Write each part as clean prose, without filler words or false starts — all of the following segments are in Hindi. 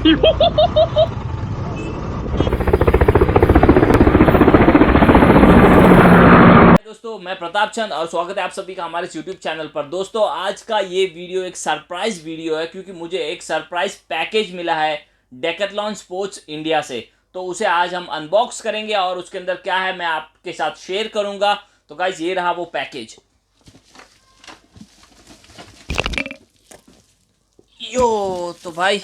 दोस्तों, मैं प्रताप चंद और स्वागत है आप सभी का हमारे YouTube चैनल पर। दोस्तों, आज का ये वीडियो एक सरप्राइज वीडियो है क्योंकि मुझे एक सरप्राइज पैकेज मिला है डेकैथलॉन स्पोर्ट्स इंडिया से। तो उसे आज हम अनबॉक्स करेंगे और उसके अंदर क्या है मैं आपके साथ शेयर करूंगा। तो गाइज, ये रहा वो पैकेज। यो तो भाई,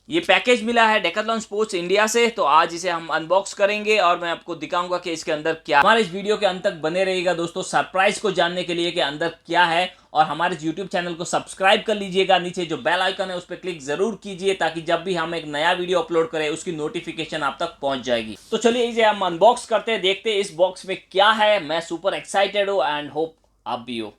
ये पैकेज मिला है डेकैथलॉन स्पोर्ट्स इंडिया से। तो आज इसे हम अनबॉक्स करेंगे और मैं आपको दिखाऊंगा कि इसके अंदर क्या। हमारे इस वीडियो के अंत तक बने रहिएगा दोस्तों, सरप्राइज को जानने के लिए कि अंदर क्या है। और हमारे यूट्यूब चैनल को सब्सक्राइब कर लीजिएगा, नीचे जो बेल आइकन है उस पर क्लिक जरूर कीजिए ताकि जब भी हम एक नया वीडियो अपलोड करें उसकी नोटिफिकेशन आप तक पहुंच जाएगी। तो चलिए इसे हम अनबॉक्स करते हैं, देखते हैं इस बॉक्स में क्या है। मैं सुपर एक्साइटेड हूँ एंड होप आप भी हो।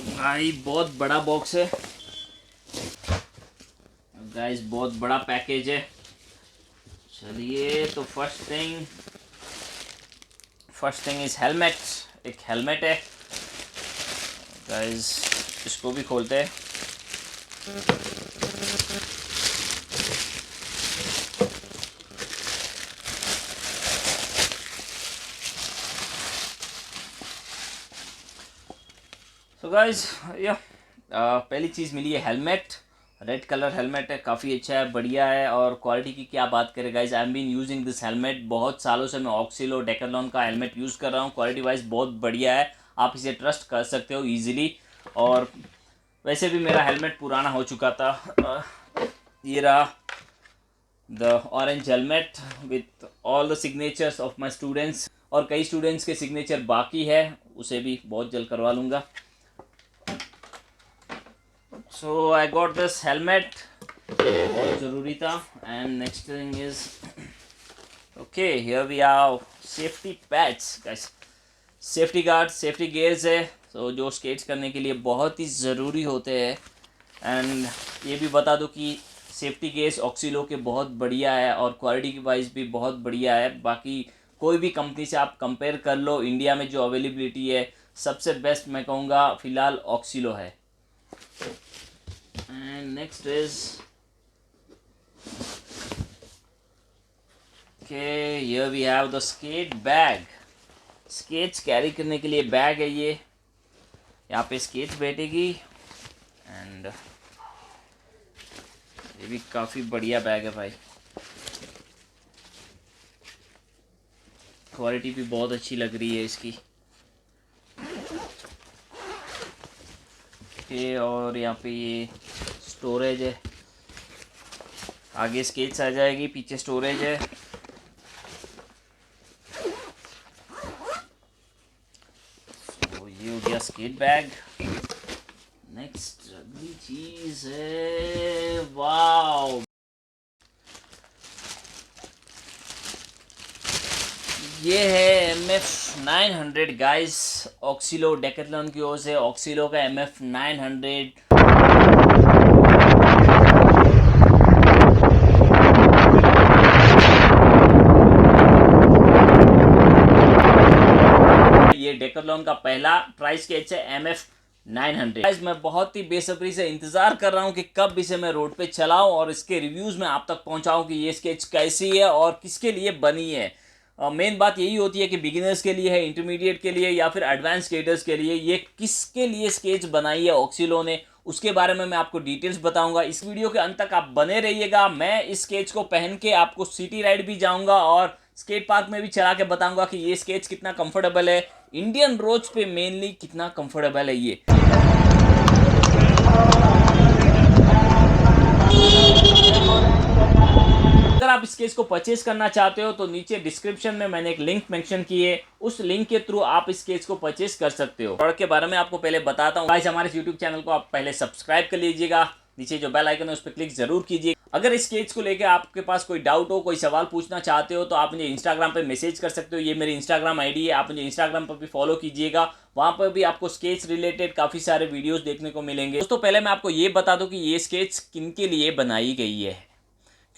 भाई बहुत बड़ा बॉक्स है गाइस, बहुत बड़ा पैकेज है। चलिए, तो फर्स्ट थिंग इज हेलमेट। एक हेलमेट है गाइस, इसको भी खोलते हैं। तो गाइस पहली चीज़ मिली है हेलमेट। रेड कलर हेलमेट है, काफ़ी अच्छा है, बढ़िया है। और क्वालिटी की क्या बात करें guys, I am been using this helmet. बहुत सालों से मैं ऑक्सीलो डेकैथलॉन का हेलमेट यूज़ कर रहा हूँ। क्वालिटी वाइज बहुत बढ़िया है, आप इसे ट्रस्ट कर सकते हो ईजिली। और वैसे भी मेरा हेलमेट पुराना हो चुका था। ये रहा the orange helmet with all the signatures of my students. और कई स्टूडेंट्स के सिग्नेचर बाकी है, उसे भी बहुत जल्द करवा लूँगा। So I got this helmet, बहुत ज़रूरी था। And next thing is okay, here we have safety pads guys, safety guard, safety gears है। तो जो स्केट्स करने के लिए बहुत ही ज़रूरी होते हैं। एंड ये भी बता दो कि सेफ्टी गेयर्स ऑक्सीलो के बहुत बढ़िया है और क्वालिटी वाइज भी बहुत बढ़िया है। बाकी कोई भी कंपनी से आप कंपेयर कर लो, इंडिया में जो अवेलेबिलिटी है सबसे बेस्ट मैं कहूँगा फ़िलहाल ऑक्सीलो है। And next is okay, here we have the skate bag। Skates carry करने के लिए बैग है ये। यहाँ पे स्केट्स बैठेगी एंड ये भी काफ़ी बढ़िया बैग है भाई, क्वालिटी भी बहुत अच्छी लग रही है इसकी। ओके, और यहाँ पे ये स्टोरेज है, आगे स्केट्स आ जाएगी, पीछे स्टोरेज है। तो ये हो गया स्केट बैग। नेक्स्ट अगली चीज है, वाओ, ये है MF900 गाइस, ऑक्सीलो डेकैथलॉन की ओर से ऑक्सीलो का MF900। ये डेकैथलॉन का पहला प्राइस स्केच है MF900। गाइस, मैं बहुत ही बेसब्री से इंतज़ार कर रहा हूँ कि कब इसे मैं रोड पे चलाऊँ और इसके रिव्यूज़ में आप तक पहुँचाऊँ कि ये स्केच कैसी है और किसके लिए बनी है। मेन बात यही होती है कि बिगिनर्स के लिए है, इंटरमीडिएट के लिए या फिर एडवांस स्केटर्स के लिए, ये किसके लिए स्केच बनाई है ऑक्सीलो ने, उसके बारे में मैं आपको डिटेल्स बताऊंगा। इस वीडियो के अंत तक आप बने रहिएगा। मैं इस स्केच को पहन के आपको सिटी राइड भी जाऊंगा और स्केट पार्क में भी चला के बताऊंगा कि ये स्केच कितना कंफर्टेबल है, इंडियन रोड्स पे मेनली कितना कंफर्टेबल है ये। अगर आप इस केस को परचेज करना चाहते हो तो नीचे डिस्क्रिप्शन में मैंने एक लिंक मेंशन की है, उस लिंक के थ्रू आप इस केस को परचेज कर सकते हो। प्रोडक्ट के बारे में आपको पहले बताता हूँ गाइस, हमारे YouTube चैनल को आप पहले सब्सक्राइब कर लीजिएगा, नीचे जो बेल आइकन है उस पर क्लिक जरूर कीजिए। अगर इस केस को लेकर आपके पास कोई डाउट हो, कोई सवाल पूछना चाहते हो तो आप मुझे इंस्टाग्राम पे मैसेज कर सकते हो, ये मेरी इंस्टाग्राम आईडी है, आप मुझे इंस्टाग्राम पर भी फॉलो कीजिएगा, वहाँ पर भी आपको स्केच रिलेटेड काफ़ी सारे वीडियोस देखने को मिलेंगे। दोस्तों, पहले मैं आपको ये बता दूं कि ये स्केच किन के लिए बनाई गई है।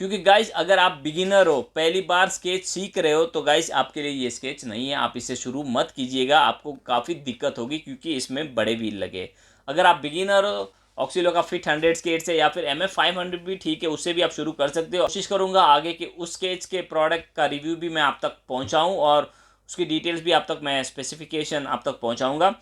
क्योंकि गाइस अगर आप बिगिनर हो, पहली बार स्केच सीख रहे हो, तो गाइस आपके लिए ये स्केच नहीं है, आप इसे शुरू मत कीजिएगा, आपको काफ़ी दिक्कत होगी क्योंकि इसमें बड़े व्हील लगे। अगर आप बिगिनर हो, ऑक्सिलो का फिट 100 स्केच है या फिर MF 500 भी ठीक है, उससे भी आप शुरू कर सकते हो। कोशिश करूंगा आगे कि उस स्केच के प्रोडक्ट का रिव्यू भी मैं आप तक पहुंचाऊं और उसकी डिटेल्स भी आप तक, मैं स्पेसिफिकेशन आप तक पहुंचाऊंगा।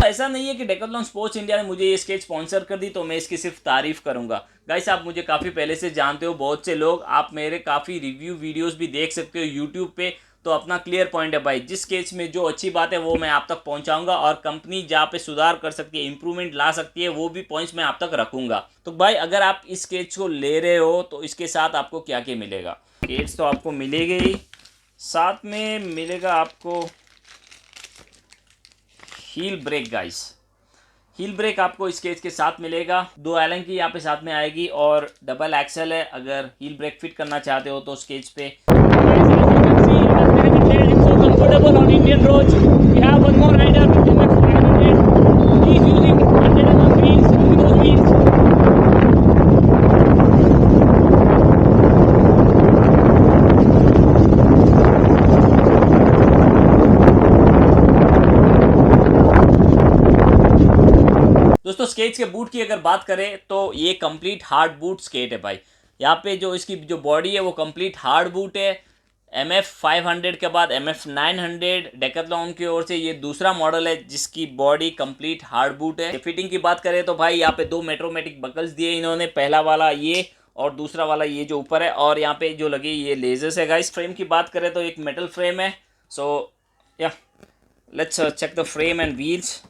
ऐसा नहीं है कि डेकाथलॉन स्पोर्ट्स इंडिया ने मुझे ये स्केच स्पॉन्सर कर दी तो मैं इसकी सिर्फ तारीफ करूंगा। गाइस आप मुझे काफ़ी पहले से जानते हो, बहुत से लोग, आप मेरे काफ़ी रिव्यू वीडियोस भी देख सकते हो यूट्यूब पे। तो अपना क्लियर पॉइंट है भाई, जिस स्केच में जो अच्छी बात है वो मैं आप तक पहुंचाऊंगा और कंपनी जहाँ पे सुधार कर सकती है, इंप्रूवमेंट ला सकती है, वो भी पॉइंट्स मैं आप तक रखूंगा। तो भाई अगर आप इस स्केच को ले रहे हो तो इसके साथ आपको क्या क्या मिलेगा। स्केच तो आपको मिलेगा ही, साथ में मिलेगा आपको heel brake. Guys heel brake आपको स्केच के साथ मिलेगा, 2 एलन की यहाँ पे साथ में आएगी और डबल एक्सल है अगर हील ब्रेक फिट करना चाहते हो तो स्केच पे। Comfortable on Indian roads, we have one more rider with MX 500, he is using 100 mm wheels, those wheels। दोस्तों स्केच के बूट की अगर बात करें तो ये कंप्लीट हार्ड बूट स्केट है भाई। यहाँ पे जो इसकी जो बॉडी है वो कंप्लीट हार्ड बूट है। MF 500 के बाद MF 900 डेकाथलॉन की ओर से ये दूसरा मॉडल है जिसकी बॉडी कंप्लीट हार्ड बूट है। फिटिंग की बात करें तो भाई यहाँ पे 2 मेट्रोमेटिक बकल्स दिए इन्होंने, पहला वाला ये और दूसरा वाला ये जो ऊपर है, और यहाँ पे जो लगे ये लेजर्स है गाइस। फ्रेम की बात करें तो एक मेटल फ्रेम है। So yeah let's check the frame and wheels.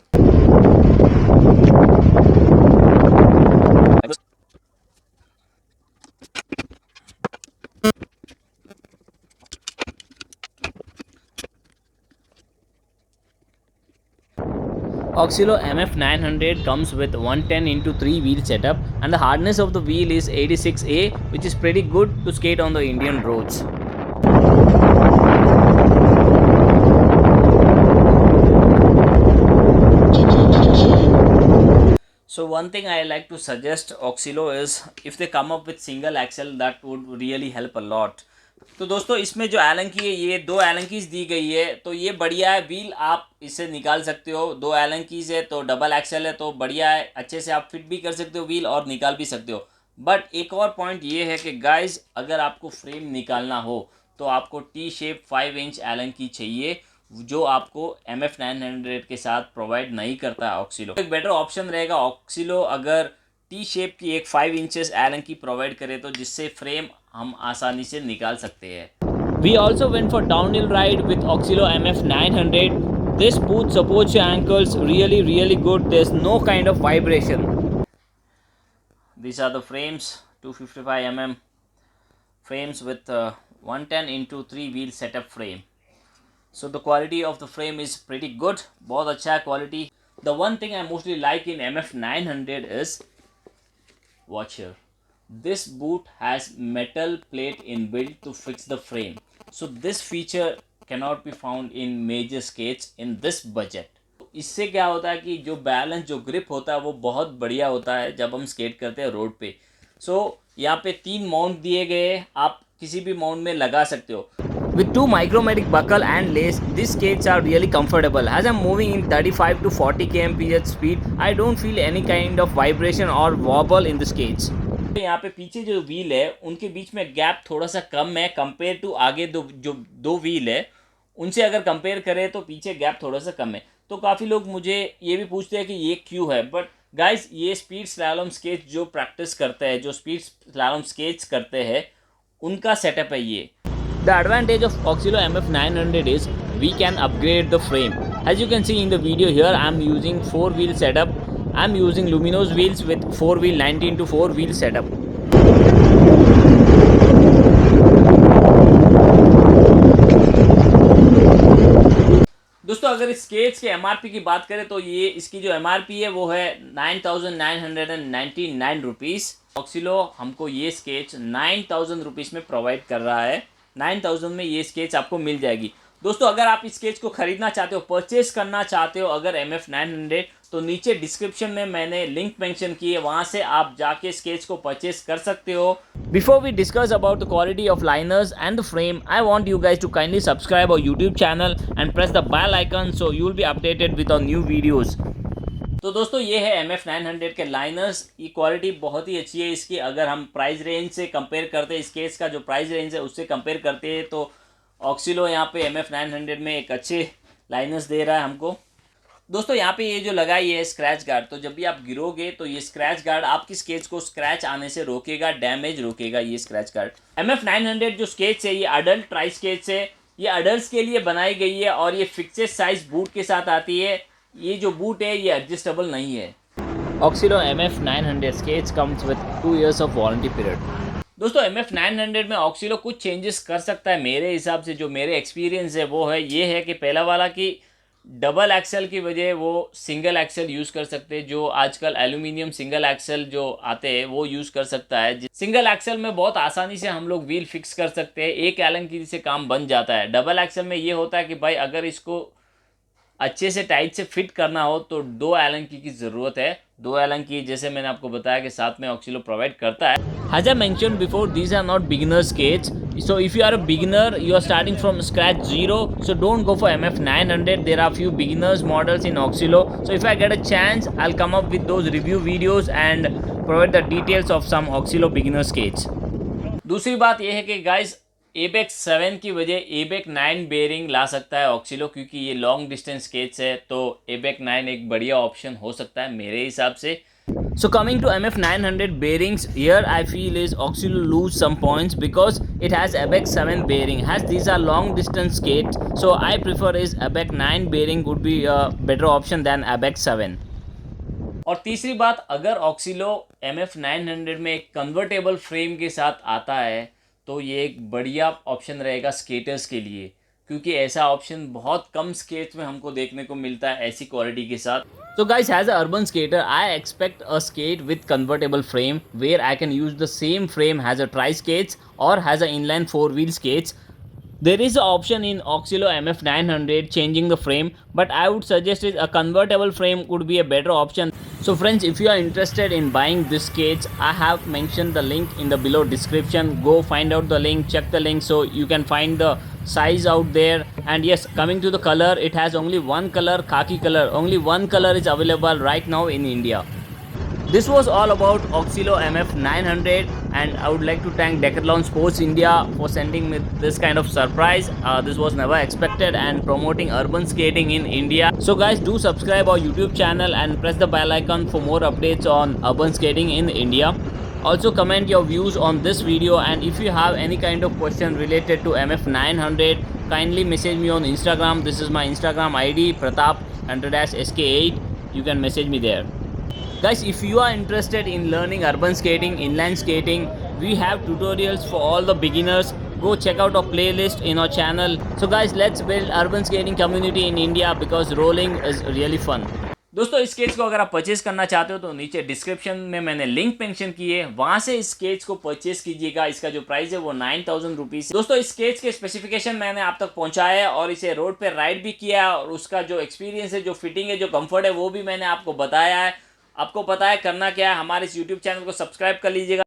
Oxilo MF 900 comes with 110x3 wheel setup and the hardness of the wheel is 86A, which is pretty good to skate on the Indian roads. So one thing I like to suggest Oxilo is if they come up with single axle, that would really help a lot. तो दोस्तों इसमें जो एलन की है, ये 2 एलन कीज दी गई है, तो ये बढ़िया है। व्हील आप इससे निकाल सकते हो, 2 एलन कीज है तो डबल एक्सल है तो बढ़िया है, अच्छे से आप फिट भी कर सकते हो व्हील और निकाल भी सकते हो। बट एक और पॉइंट ये है कि गाइस अगर आपको फ्रेम निकालना हो तो आपको टी शेप 5 इंच एलन की चाहिए, जो आपको MF 900 के साथ प्रोवाइड नहीं करता है ऑक्सिलो। एक बेटर ऑप्शन रहेगा ऑक्सिलो अगर टी शेप की एक 5 इंचेस एलन की प्रोवाइड करे तो जिससे फ्रेम हम आसानी से निकाल सकते हैं। We also went for downhill ride with Oxilo MF 900. This boot supports your ankles really good. There's no kind of vibration. These are the frames, 255 mm frames with 110x3 wheel setup frame. So the quality of the frame is pretty good. बहुत अच्छा है quality. The one thing I mostly like in MF 900 is, watch here. This boot has metal plate inbuilt to fix the frame. So this feature cannot be found in major skates in this budget. इससे क्या होता है कि जो बैलेंस, जो ग्रिप होता है वो बहुत बढ़िया होता है जब हम स्केट करते हैं रोड पे। सो यहाँ पे 3 माउंट दिए गए, आप किसी भी माउंट में लगा सकते हो। With 2 micromatic buckle and lace, these skates are really comfortable. As I'm moving in 35 to 40 km/h speed, I don't feel any kind of vibration or wobble in the skates. यहाँ पे पीछे जो व्हील है उनके बीच में गैप थोड़ा सा कम है कंपेयर टू आगे जो दो व्हील है उनसे अगर कंपेयर करें तो पीछे गैप थोड़ा सा कम है। तो काफ़ी लोग मुझे ये भी पूछते हैं कि ये क्यों है, बट गाइस ये स्पीड स्लैलॉम स्केच जो प्रैक्टिस करते हैं, जो स्पीड स्लैलॉम स्केच करते हैं, उनका सेटअप है ये। The advantage of Oxilo MF 900 is we can upgrade the frame. As you can see in the video here, I'm using 4-wheel setup. I'm using Luminos wheels with 4-wheel 19x4 wheel setup. दोस्तों दोस्तों अगर इस स्केच के एमआरपी की बात करें तो ये इसकी जो एमआरपी है वो है 9,999 रुपीज़। ऑक्सीलो हमको ये स्केच 9,000 रुपीज़ में प्रोवाइड कर रहा है। 9,000 में ये स्केच आपको मिल जाएगी। दोस्तों अगर आप इस स्केच को खरीदना चाहते हो, परचेस करना चाहते हो अगर MF900, तो नीचे डिस्क्रिप्शन में मैंने लिंक मेंशन की है, वहाँ से आप जाके स्केच को परचेस कर सकते हो। Before we discuss about the quality of liners and the frame, I want you guys to kindly subscribe our YouTube channel and press the bell icon so you will be updated with our new videos. तो दोस्तों ये है MF900 के लाइनर्स। ये क्वालिटी बहुत ही अच्छी है इसकी। अगर हम प्राइस रेंज से कंपेयर करते हैं, स्केच का जो प्राइस रेंज है उससे कंपेयर करते हैं, तो ऑक्सीलो यहाँ पे MF900 में एक अच्छे लाइनर्स दे रहा है हमको। दोस्तों यहाँ पे ये जो लगाई है स्क्रैच गार्ड, तो जब भी आप गिरोगे तो ये स्क्रैच गार्ड आपकी स्केच को स्क्रैच आने से रोकेगा, डैमेज रोकेगा ये स्क्रैच गार्ड। MF900 जो स्केच है ये अडल्ट ट्राई स्केच है। ये अडल्ट्स के लिए बनाई गई है और ये फिक्सेड साइज बूट के साथ आती है। ये जो बूट है ये एडजस्टेबल नहीं है। ऑक्सीलो MF900 sketch comes with 2 years of warranty period. दोस्तों MF900 में ऑक्सीलो कुछ चेंजेस कर सकता है मेरे हिसाब से। जो मेरे एक्सपीरियंस है वो है ये है कि पहला वाला कि डबल एक्सल की वजह वो सिंगल एक्सल यूज़ कर सकते हैं। जो आजकल एल्यूमिनियम सिंगल एक्सल जो आते हैं वो यूज़ कर सकता है। सिंगल एक्सल में बहुत आसानी से हम लोग व्हील फिक्स कर सकते हैं, एक एलन की से काम बन जाता है। डबल एक्सल में ये होता है कि भाई अगर इसको अच्छे से टाइट से फिट करना हो तो 2 एलन की ज़रूरत है। 2 एलन की जैसे मैंने आपको बताया कि साथ में ऑक्सीलो प्रोवाइड करता है। As I mentioned before, these are not beginner skates. So if you are a beginner, you are starting from scratch zero. So don't go for MF900. There are few beginners models in Oxilo. So if I get a chance, I'll come up with those review videos and provide the details of some Oxilo beginner skates. दूसरी बात यह है कि guys, ABEX 7 की वजह ABEX 9 बेयरिंग ला सकता है ऑक्सीलो, क्योंकि ये लॉन्ग डिस्टेंस स्केच है तो ABEX 9 एक बढ़िया ऑप्शन हो सकता है मेरे हिसाब से। So coming to MF900 bearings, here I feel is Oxilo lose some points because it has ABEX 7 bearing. As these are long distance skates, so I prefer is ABEX 9 bearing would be a better option than ABEX 7. और तीसरी बात, अगर ऑक्सीलो MF900 में एक कन्वर्टेबल फ्रेम के साथ आता है तो ये एक बढ़िया ऑप्शन रहेगा स्केटर्स के लिए, क्योंकि ऐसा ऑप्शन बहुत कम स्केट्स में हमको देखने को मिलता है ऐसी क्वालिटी के साथ। So guys, as an urban skater, I expect a skate with convertible frame where I can use the same frame as a tri-skates or has an inline 4-wheel skates. There is an option in Oxilo MF900 changing the frame, but I would suggest is a convertible frame would be a better option. So friends, if you are interested in buying this skates, I have mentioned the link in the below description. Go find out the link, check the link so you can find the size out there. And yes, coming to the color, it has only one color, khaki color. Only one color is available right now in India. This was all about Oxilo MF900, and I would like to thank Decathlon Sports India for sending me this kind of surprise. This was never expected and promoting urban skating in India. So guys, do subscribe our YouTube channel and press the bell icon for more updates on urban skating in India. Also comment your views on this video, and if you have any kind of question related to MF900, kindly message me on Instagram. This is my Instagram ID, Pratap_SK8. You can message me there. Guys, if you are interested in learning urban skating, inline skating, we have tutorials for all the beginners. Go check out our playlist in our channel. So guys, let's build urban skating community in India because rolling is really fun. दोस्तों इस स्केच को अगर आप परचेज करना चाहते हो तो नीचे डिस्क्रिप्शन में मैंने लिंक मेंशन की है, वहां से इस स्केच को परचेज कीजिएगा। इसका जो प्राइस है वो 9,000 रुपीज़। दोस्तों इस स्केच के स्पेसिफिकेशन मैंने आप तक पहुंचाया है और इसे रोड पे राइड भी किया है, और उसका जो एक्सपीरियंस है, जो फिटिंग है, जो कंफर्ट है, वो भी मैंने आपको बताया है। आपको पता है करना क्या है, हमारे इस यूट्यूब चैनल को सब्सक्राइब कर लीजिएगा।